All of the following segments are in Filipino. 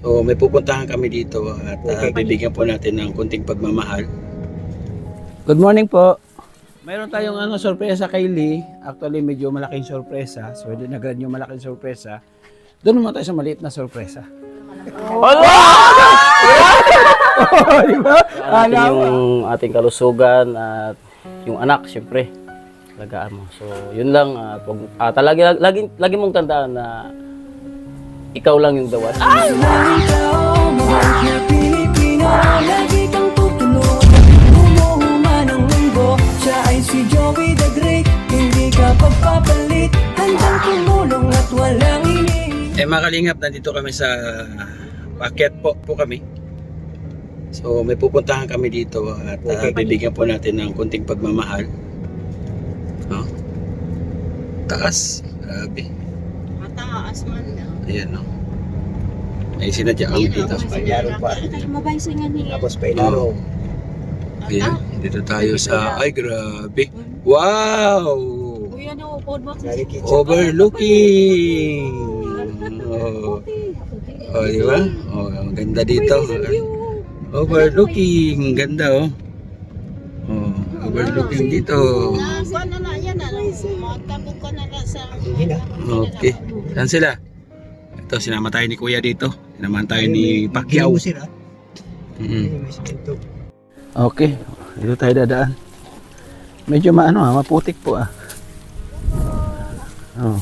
So may pupuntahan kami dito at bibigyan po natin ng kunting pagmamahal. Good morning po. Mayroon tayong sorpresa kay Lee. Actually medyo malaking sorpresa. So hindi na ganun yung malaking sorpresa. Doon naman tayo sa maliit na sorpresa. Diba? Yung ating kalusugan at yung anak, syempre. Alagaan mo. So, yun lang. Lagi mong tandaan na ikaw lang yung dawas. Siya ay si Joey the Great, hindi ka pagpapalit, handang tumulong at walang iniisip. Mga kalingap, nandito kami sa paket po kami. So may pupuntahan kami dito at bibigyan po natin ng kunting pagmamahal. No? Taas. Grabe. Mataas man na. Ayan, no? May sinadya kami dito. Mabay sa nga niya. Tapos pa ilaro. Ayan, dito tayo sa... Ay, grabe. Wow! Kuya na upod mo. Overlooking! Oh, oh di ba? Oh, ang ganda dito. Overlooking. Ganda, oh. Oh, overlooking dito. Sana na yan na. Matapog ka na sa... Okay. Saan sila? Ito, sinama tayo ni Kuya dito. Sinamahan tayo ni Pacquiao. Okay, dito tayo dadaan. Medyo maputik po ah. Oh.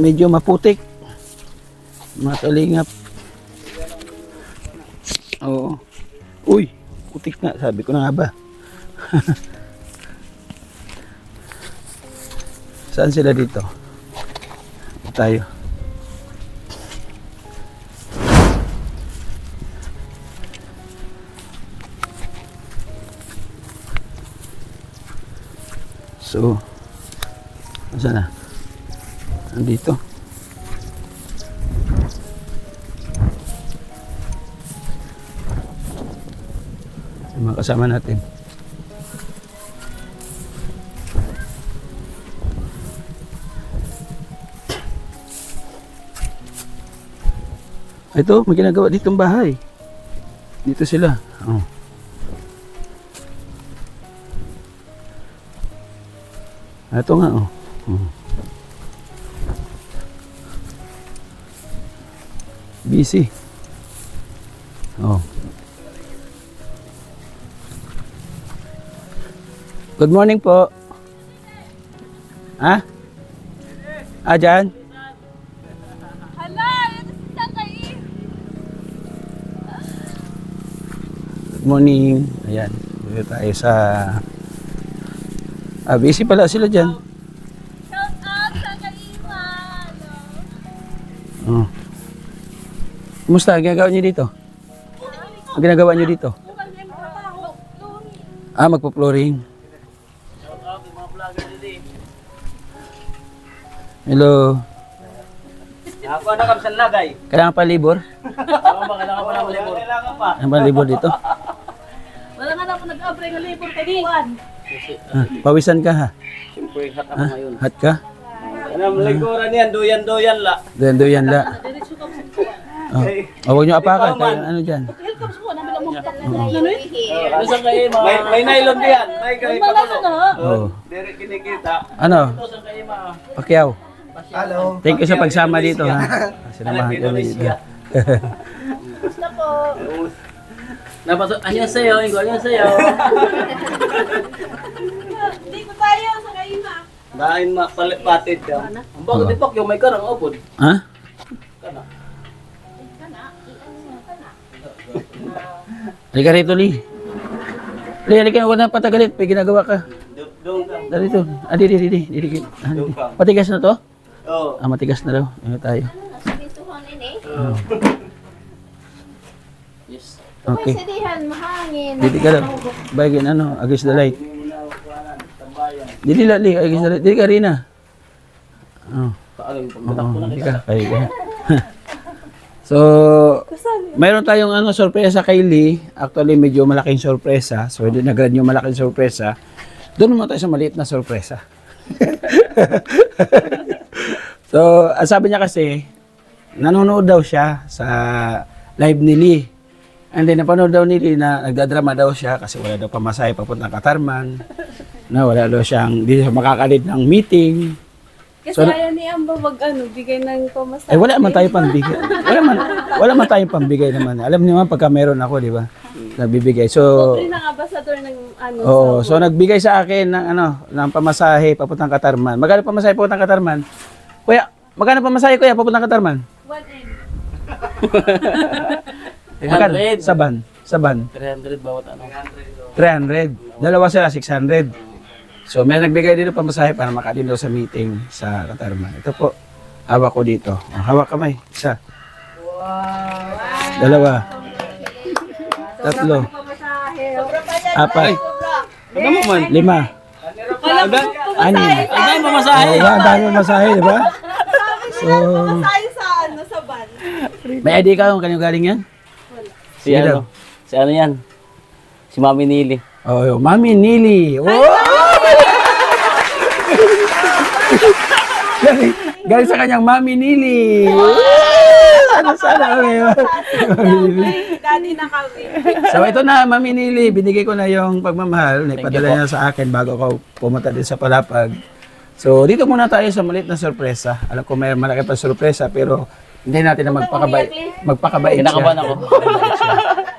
Medyo maputik. Matalingap. Oo. Uy, putik nga. Sabi ko na nga ba. Saan sila dito? Tayo. So, saan na? Nandito. Yung mga kasama natin. Ito, may ginagawa ditong bahay. Dito sila. Oh. Ito nga, oh. Busy. Oh. Good morning po. Ha? Dyan? Good morning. Ayan. Dito tayo sa... busy pala sila dyan. Shout out sa Kaiman. Oh. Kumusta? Ang ginagawa niyo dito? Ang ginagawa niyo dito? Magpo-flooring. Hello. Ako na kam sa lagay. Kailangan pa libor? Kailangan pa ng libur. Kailangan pa libor dito? Wala nga na ako nag-apply ng labor kay Juan. Pawisan ka ha? Siyempre, hat ako ngayon. Hat ka? Anong likuran yan? Duyan-duyan la. Doyan la. Diretso ka sa Huwag nyo apakan. Kaya ano dyan? Welcome sa kuha namin ang mga ganun. Ano sa kayo? May nylon diyan. May kayo pa Wala na. Oh. Dere kinikita. Ano? Ito sa kayo ma. Pacquiao. Hello. Thank you sa pagsama dito ha. Sinamahan kami dito. Basta po. Napasok, anyan sa'yo, Ingo, anyan sa'yo. Hindi ko tayo sa Kaiman. Dahil patid ka. Ang bago di Pacquiao, may karang opod. Ha? Kana. Halika rito, Lee. Lee, halika. Huwag na patagalit. May ginagawa ka. Doon ka. Dito. Dito. Matigas na to? Oo. Matigas na daw. Ano tayo? Yes. Okay. Sadihan, mahangin. Dito ka daw. Bagay against the light. Dili la, Lee. Against the light. Dili ka rin na. Oh. Paano yung pagbatak ko na Hindi kita? ka. Kaya. So, mayroon tayong sorpresa kay Lee. Actually, medyo malaking sorpresa. So, hindi na ganun yung malaking sorpresa. Doon naman tayo sa maliit na sorpresa. So, sabi niya kasi, nanonood daw siya sa live ni Lee. And then napanood daw ni Lee na nagdadrama daw siya kasi wala daw pamasahe papuntang Katarman. Na wala daw siyang, hindi siya makakalid ng meeting. Kasi So, ayaw ni Amba bigay ng pamasahe. Ay wala man tayo pambigay. Wala man tayong pambigay naman. Alam niyo naman pagka meron ako, di ba? Nagbibigay. So, Pobre ng ambassador ng ano. oo, so nagbigay sa akin ng ng pamasahe papuntang Katarman. Magkano pamasahe papuntang Katarman? Kuya, magkano pamasahe kuya papuntang Katarman? 1M. Magkano? 300. Saban. 300 bawat ano. 300. Dalawa sila, 600. So, may nagbigay dito pamasahe para makadin daw sa meeting sa Katarman. Ito po, hawak ko dito. Hawak kamay. Isa. Dalawa. Tatlo. Apat. Ano mo man? 5. Anim. Ang dami pamasahe. Diba? Ang dami pamasahe, di ba? So, Tayo sa ano, sa van. may ID ka kung kanino galing yan? Si Sige ano? Si ano yan? Si Mami Nili. Oh, yung Mami Nili. Oh! galing sa kanyang Mami Nili. Sana. Mami Nili. Daddy na kami. So ito na, Mami Nili, binigay ko na yung pagmamahal. Naipadala niya sa akin bago ako pumunta din sa Palapag. So dito muna tayo sa maliit na sorpresa. Alam ko may malaki pa sorpresa pero hindi natin na magpakabait Kinakabahan ako.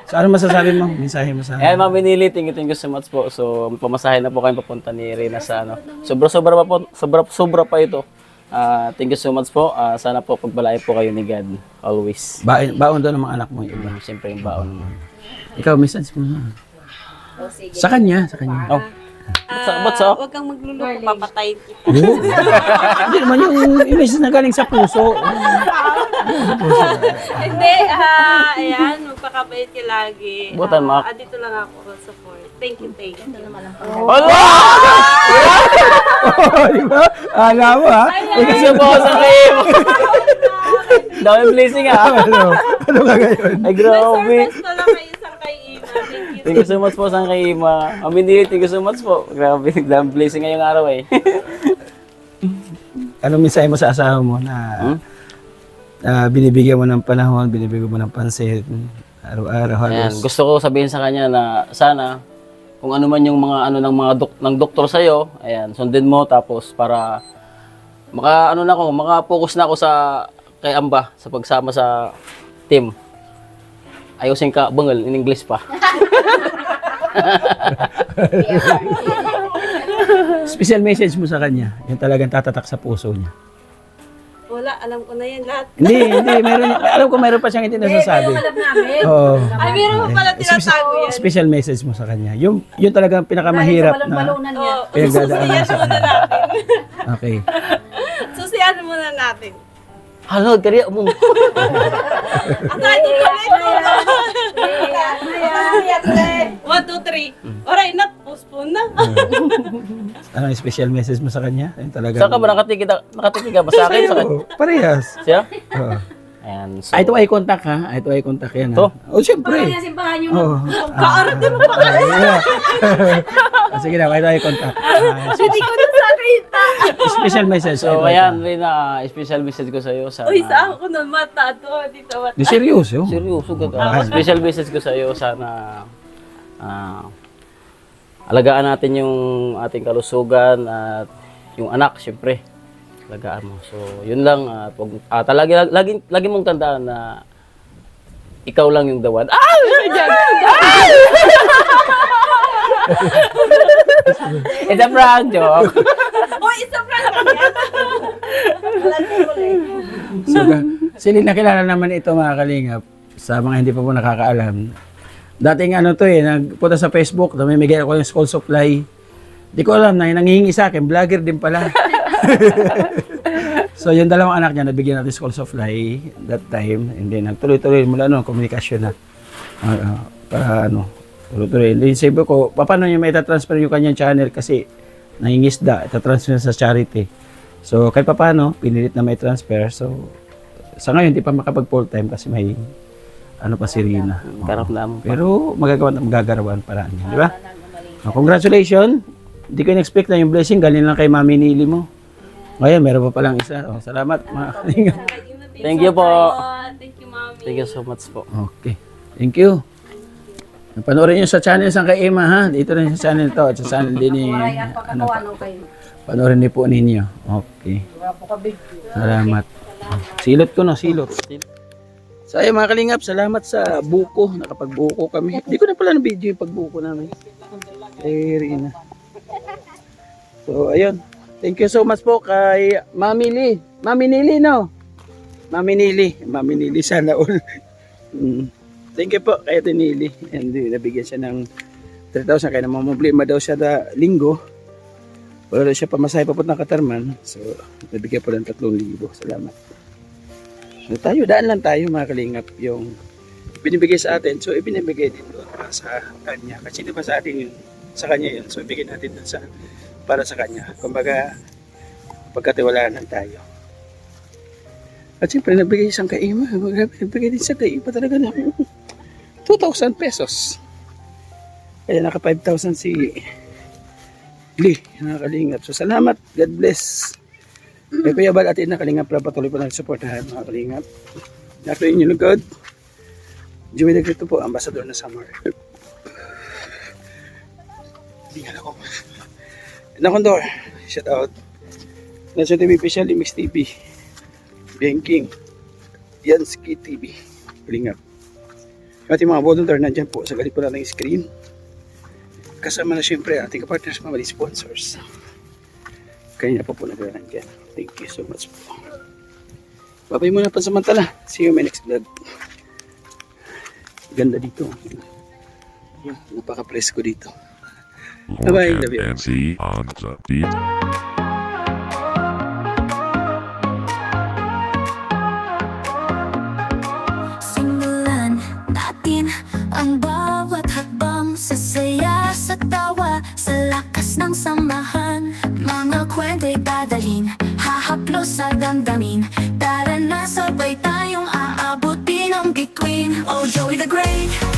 So ano masasabi mo? Mensahe mo sa Ayan, Mami Nili, thank you so much po. So, pamasahe na po kayo papunta ni Rina sa ano. Sobra pa po, sobra pa ito. Thank you so much po. Sana po pagbalay po kayo ni God always. baon doon ng mga anak mo yung iba. Siyempre yung baon. Ikaw, message mo na. Sa kanya. Oh. Ba't sa? Huwag kang magluloko, papatayin kita. Hindi naman yung message na galing sa puso. Hindi, ayan, magpakabait ka lagi. Butan, Mak. Dito lang ako support. Thank you. Hala! Di ba? Alam mo ha? Thank you so much sa kayo. Dami blessing Ano ka ngayon? Ay, grabe. Surprise ko lang kayo sa kay Ina. Thank you. Thank you so much po sa kay Ima. Mami Nili, thank you so much po. Grabe, dami blessing ngayong araw eh. Anong mensahe mo sa asawa mo na binibigyan mo ng panahon, binibigyan mo ng pansin, araw-araw Ayan, halos? gusto ko sabihin sa kanya na sana kung ano man yung mga ano ng mga ng doktor sa iyo, ayan, sundin mo tapos para maka-focus na ako sa kay Amba sa pagsama sa team. Ayusin ka bangal in English pa. Special message mo sa kanya, yung talagang tatatak sa puso niya. Wala, alam ko na yan lahat. Hindi, alam ko meron pa siyang hindi nasasabi. Oo. Ay, meron mo pala tinatago yan. Special message mo sa kanya. Yung talagang pinakamahirap na Oo, pinagdadaanan sa susiyan muna kanya. natin. Okay. Susiyan muna natin. Halo, kariya mo. Aside ko ulit. 1, 2, 3. Alright, not postpone na. Anong special message mo sa kanya? Yung talagang... Saan ka ba nakatikid ka ba sa akin? Sa kanya? Oo, parehas. Siya? Oo. Ayan, so, Eye to eye contact ha? Eye to eye contact yan ha? To? Oh, siyempre. Oo. Kaarte mo pa kasi. Sige na, eye to eye contact. Hindi ko nasakita. Special message. so ayan, Rina, special message ko sa iyo. Sana, Uy, saan ko na mata to? Dito mata. Di seryoso. seryoso ka. Special message ko sa iyo. Sana alagaan natin yung ating kalusugan at yung anak, syempre. Alagaan mo. So, yun lang. At lagi mong tandaan na ikaw lang yung the one. It's a prank joke. Uy, isa pa lang yan. So, sili nakilala naman ito mga kalingap sa mga hindi pa po nakakaalam. Dating ano to nagpunta sa Facebook, namimigay ako ng school supply. Di ko alam na yung nangihingi sa akin, vlogger din pala. So yung dalawang anak niya, nabigyan natin school supply that time. And then nagtuloy-tuloy mula noon, komunikasyon na. Para tuloy-tuloy. And then sabi ko, paano niya may transfer yung kanyang channel kasi nangingisda, itatransfer sa charity. So kahit paano, pinilit na may transfer. So sa ngayon, di pa makapag full time kasi may pa si Rina. Karamdam. Pero magagarawan paraan niya, di ba? Congratulations. Hindi ko in-expect na yung blessing galing lang kay Mami Nili mo. Ngayon, meron pa palang isa. Salamat mga kalingap. Thank you po. Thank you, Mami. Thank you so much po. Okay. Thank you. Panoorin nyo sa channel sa kay Emma ha. Dito rin sa channel to. At sa channel din ni... Ano pa. Panoorin din po ninyo. Okay. Salamat. Silot ko na, silot. So ayun mga kalingap, salamat sa buko. Nakapagbuko kami. Hindi ko na pala na-video yung pagbuko namin. Kay Rina. So ayun. Thank you so much po kay Mami Lee. Mami Nili, no? Mami Nili sana all. Thank you po kay Ate Nili. And nabigyan siya ng 3,000. Kaya naman problema daw siya na linggo. Wala daw siya pamasahe papuntang Katarman. So nabigyan po ng 3,000. Salamat. So, daan lang tayo mga kalingap yung binibigay sa atin. So ibinibigay din doon para sa kanya. Kasi di ba sa atin yun, sa kanya yun. So ibigay natin doon para sa kanya. Kumbaga pagkatiwalaan lang tayo. At siyempre nabigay isang kay Ima. Nabigay din siya kay Ima talaga na 2,000 pesos. Kaya naka 5,000 si Lee, mga kalingap. So salamat. God bless. Kaya Kuya Bal at Ina Kalingap, patuloy po natin supportahan mga kalingap. Nato inyo lugod. Joey de Grito po, ambassador na summer. Tingnan ako. Nakondor, shout out. Nasa TV official, Mix TV. Banking. Yansky TV. Kalingap. Ating mga volunteer nandyan po sa galit po natin screen. Kasama na siyempre ating partners, mga sponsors. Kanya po naglaran dyan. Thank you so much po. Babay muna pansamantala. See you in my next vlog. Ganda dito. Napaka-presko dito. Bye-bye. Love you. NC on the beat. Simulan natin ang bawat hakbang sa saya, sa tawa, sa lakas ng samahan. Mga kwento'y dadalhin, hahaplo sa damdamin. Tara na sabay tayong aabutin ang bituin. Oh, Joey the Great.